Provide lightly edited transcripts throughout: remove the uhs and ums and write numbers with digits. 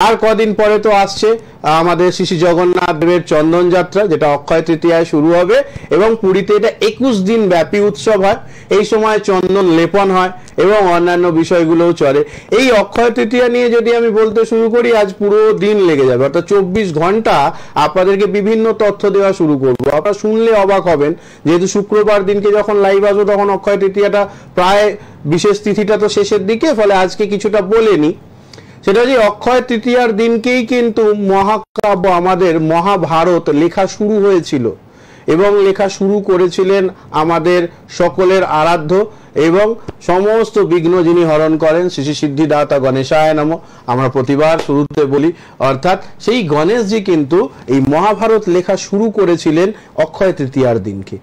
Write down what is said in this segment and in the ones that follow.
আর কদিন পরে তো আসছে আমাদের শ্রী জগন্নাথ দেবের চন্দন যাত্রা, যেটা অক্ষয় তৃতীয়ায় শুরু হবে এবং পুরীতে এটা 21 দিন ব্যাপী উৎসব হয়। এই সময় চন্দন লেপন হয় এবং অন্যান্য বিষয়গুলোও চলে। এই অক্ষয় তৃতীয়া নিয়ে যদি আমি বলতে শুরু করি, আজ পুরো দিন লেগে যাবে, অর্থাৎ 24 ঘন্টা আপনাদেরকে বিভিন্ন তথ্য দেওয়া শুরু করবো। আপনারা শুনলে অবাক হবেন, যেহেতু শুক্রবার দিনকে যখন লাইভ আসবো তখন অক্ষয় তৃতীয়াটা প্রায়, বিশেষ তিথিটা তো শেষের দিকে, ফলে আজকে কিছুটা বলেনি। সেটা যে অক্ষয় তৃতীয়ার দিনকেই কিন্তু মহাকাব্য আমাদের মহাভারত লেখা শুরু হয়েছিল এবং লেখা শুরু করেছিলেন আমাদের সকলের আরাধ্য এবং সমস্ত বিঘ্ন যিনি হরণ করেন শ্রী সিদ্ধিদাতা গণেশায় নমঃ। আমরা প্রতিবার শুরুতে বলি, অর্থাৎ সেই গণেশজি কিন্তু এই মহাভারত লেখা শুরু করেছিলেন অক্ষয় তৃতীয়ার দিনকে।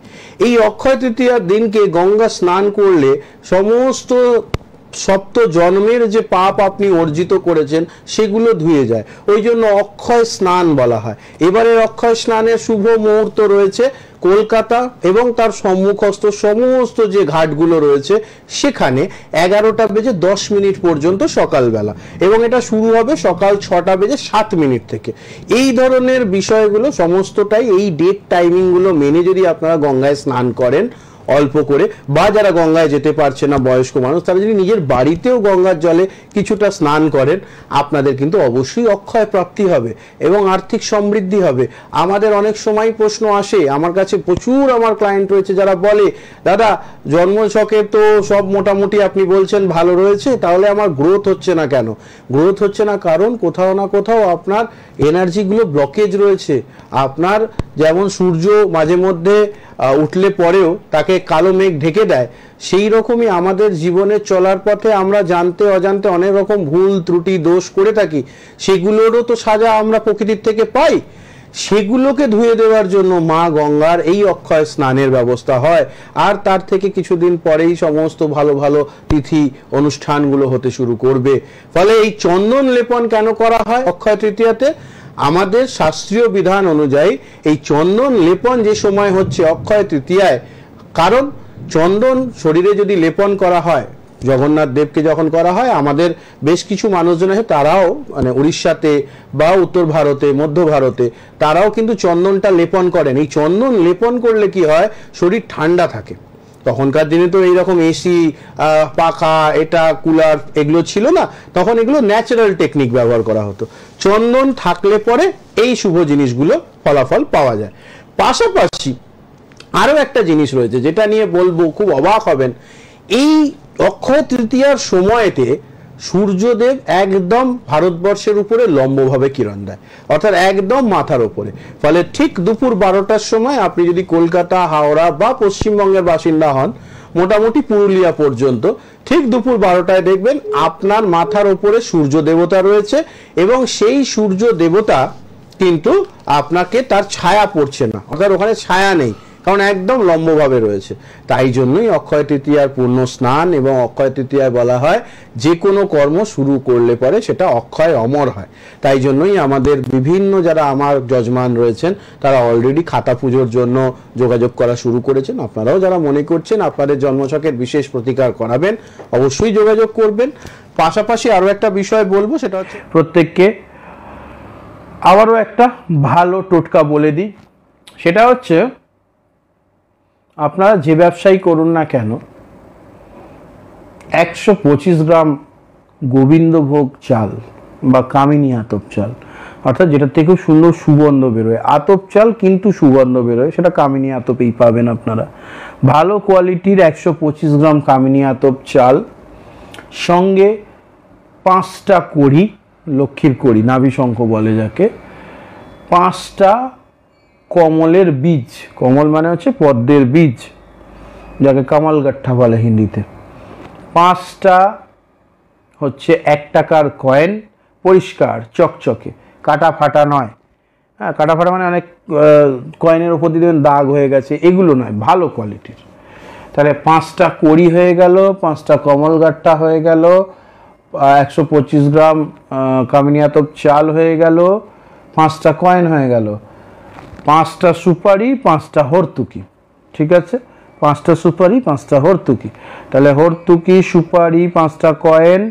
এই অক্ষয় তৃতীয়ার দিনকে গঙ্গা স্নান করলে সমস্ত সপ্ত জন্মের যে পাপ আপনি অর্জিত করেছেন সেগুলো ধুয়ে যায়, ওই জন্য অক্ষয় স্নান বলা হয়। এবারের অক্ষয় স্নানের শুভ মুহূর্ত রয়েছে কলকাতা এবং তার সম্মুখস্থ সমস্ত যে ঘাটগুলো রয়েছে সেখানে 11:10 পর্যন্ত সকালবেলা, এবং এটা শুরু হবে সকাল 6:07 থেকে। এই ধরনের বিষয়গুলো সমস্তটাই এই ডেট টাইমিংগুলো মেনে যদি আপনারা গঙ্গায় স্নান করেন অল্প করে, বা যারা গঙ্গায় যেতে পারছে না বয়স্ক মানুষ, তারা যদি নিজের বাড়িতেও গঙ্গার জলে কিছুটা স্নান করেন, আপনাদের কিন্তু অবশ্যই অক্ষয় প্রাপ্তি হবে এবং আর্থিক সমৃদ্ধি হবে। আমাদের অনেক সময় প্রশ্ন আসে, আমার কাছে প্রচুর আমার ক্লায়েন্ট রয়েছে যারা বলে, দাদা জন্মছকে তো সব মোটামুটি আপনি বলছেন ভালো রয়েছে, তাহলে আমার গ্রোথ হচ্ছে না কেন? গ্রোথ হচ্ছে না কারণ কোথাও না কোথাও আপনার এনার্জিগুলো ব্লকেজ রয়েছে। আপনার যেমন সূর্য মাঝে মধ্যে উঠলে পরেও তাকে কালো মেঘ ঢেকে দেয়, সেই রকমই আমাদের জীবনে চলার পথে আমরা জানতে অজান্তে অনেক রকম ভুল ত্রুটি দোষ করে থাকি, সেগুলোরও তো সাজা আমরা প্রকৃতির থেকে পাই। সেগুলোকে ধুয়ে দেওয়ার জন্য মা গঙ্গার এই অক্ষয় স্নানের ব্যবস্থা হয়, আর তার থেকে কিছুদিন পরেই সমস্ত ভালো ভালো তিথি অনুষ্ঠানগুলো হতে শুরু করবে। ফলে এই চন্দন লেপন কেন করা হয় অক্ষয় তৃতীয়াতে? আমাদের শাস্ত্রীয় বিধান অনুযায়ী এই চন্দন লেপন যে সময় হচ্ছে অক্ষয় তৃতীয়ায়, কারণ চন্দন শরীরে যদি লেপন করা হয়, জগন্নাথ দেবকে যখন করা হয়, আমাদের বেশ কিছু মানুষজন আছে তারাও মানে উড়িষ্যাতে বা উত্তর ভারতে, মধ্য ভারতে, তারাও কিন্তু চন্দনটা লেপন করেন। এই চন্দন লেপন করলে কি হয়, শরীর ঠান্ডা থাকে। তখনকার দিনে তো এইরকম এসি, পাখা, এটা কুলার এগুলো ছিল না, তখন এগুলো ন্যাচারাল টেকনিক ব্যবহার করা হতো। চন্দন থাকলে পরে এই শুভ জিনিসগুলো ফলাফল পাওয়া যায়। পাশাপাশি আরো একটা জিনিস রয়েছে যেটা নিয়ে বলবো, খুব অবাক হবেন। এই অক্ষয় তৃতীয়ার সময়তে সূর্যদেব একদম ভারতবর্ষের উপরে লম্বভাবে কিরণ দেয়, অর্থাৎ একদম মাথার উপরে। ফলে ঠিক দুপুর 12টার সময় আপনি যদি কলকাতা, হাওড়া বা পশ্চিমবঙ্গের বাসিন্দা হন, মোটামুটি পুরুলিয়া পর্যন্ত, ঠিক দুপুর 12টায় দেখবেন আপনার মাথার উপরে সূর্য দেবতা রয়েছে এবং সেই সূর্য দেবতা কিন্তু আপনাকে তার ছায়া পড়ছে না, অর্থাৎ ওখানে ছায়া নেই, কারণ একদম লম্বভাবে রয়েছে। তাই জন্যই অক্ষয় তৃতীয়ার পূর্ণ স্নান এবং অক্ষয় তৃতীয়ায় বলা হয় যে কোনো কর্ম শুরু করলে পরে সেটা অক্ষয় অমর হয়। তাই জন্যই আমাদের বিভিন্ন যারা আমার যজমান রয়েছেন তারা অলরেডি খাতা পুজোর জন্য যোগাযোগ করা শুরু করেছেন। আপনারাও যারা মনে করছেন আপনাদের জন্মছকের বিশেষ প্রতিকার করাবেন, অবশ্যই যোগাযোগ করবেন। পাশাপাশি আরো একটা বিষয় বলবো, সেটা হচ্ছে প্রত্যেককে আবারও একটা ভালো টোটকা বলে দিই। সেটা হচ্ছে, আপনারা যে ব্যবসায়ী করুন না কেন, 125 গ্রাম গোবিন্দভোগ চাল বা কামিনী আতপ চাল, অর্থাৎ যেটা থেকে খুব সুন্দর সুগন্ধ বেরোয়, আতপ চাল কিন্তু সুগন্ধ বেরোয়, সেটা কামিনী আতপেই পাবেন আপনারা। ভালো কোয়ালিটির 125 গ্রাম কামিনী আতপ চাল, সঙ্গে 5টা কড়ি, লক্ষ্মীর কড়ি, নাভিশঙ্খ বলে যাকে, 5টা কমলের বীজ, কমল মানে হচ্ছে পদ্মের বীজ, যাকে কামাল গাঠা বলে হিন্দিতে, 5টা হচ্ছে 1 টাকার কয়েন, পরিষ্কার চকচকে, কাটা ফাটা নয়। হ্যাঁ, কাটা ফাটা মানে অনেক কয়েনের উপর দিয়ে দাগ হয়ে গেছে, এগুলো নয়, ভালো কোয়ালিটির। তাহলে 5টা কড়ি হয়ে গেল, 5টা কমল গাঠা হয়ে গেল, 125 গ্রাম কামিনী আতপ চাল হয়ে গেল, 5টা কয়েন হয়ে গেল, 5টা সুপারি, 5টা হরতুকি। ঠিক আছে, 5টা সুপারি, 5টা হরতুকি। তাহলে হরতুকি, সুপারি, 5টা কয়েন,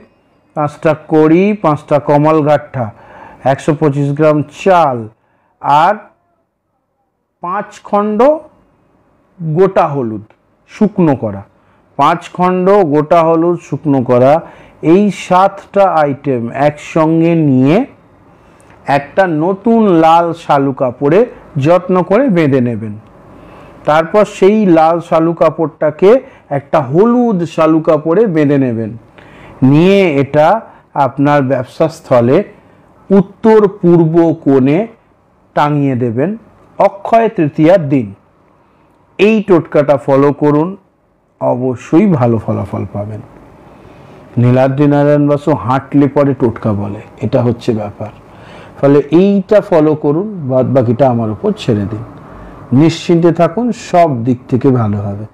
5টা কড়ি, 5টা কমল গাঠা 125 গ্রাম চাল আর 5 খণ্ড গোটা হলুদ শুকনো করা, 5 খণ্ড গোটা হলুদ শুকনো করা, এই 7টা আইটেম একসঙ্গে নিয়ে একটা নতুন লাল শালু কাপড়ে যত্ন করে বেঁধে নেবেন। তারপর সেই লাল শালু কাপড়টাকে একটা হলুদ শালু কাপড়ে বেঁধে নেবেন, নিয়ে এটা আপনার ব্যবসা স্থলে উত্তর পূর্ব কোণে টাঙিয়ে দেবেন অক্ষয় তৃতীয়ার দিন। এই টোটকাটা ফলো করুন, অবশ্যই ভালো ফলাফল পাবেন। নীলাদ্রি নারায়ণ বসু হাঁটলে পরে টোটকা বলে, এটা হচ্ছে ব্যাপার। ফলে এইটা ফলো করুন, বাদ বাকিটা আমার উপর ছেড়ে দিন। নিশ্চিন্তে থাকুন, সব দিক থেকে ভালো হবে।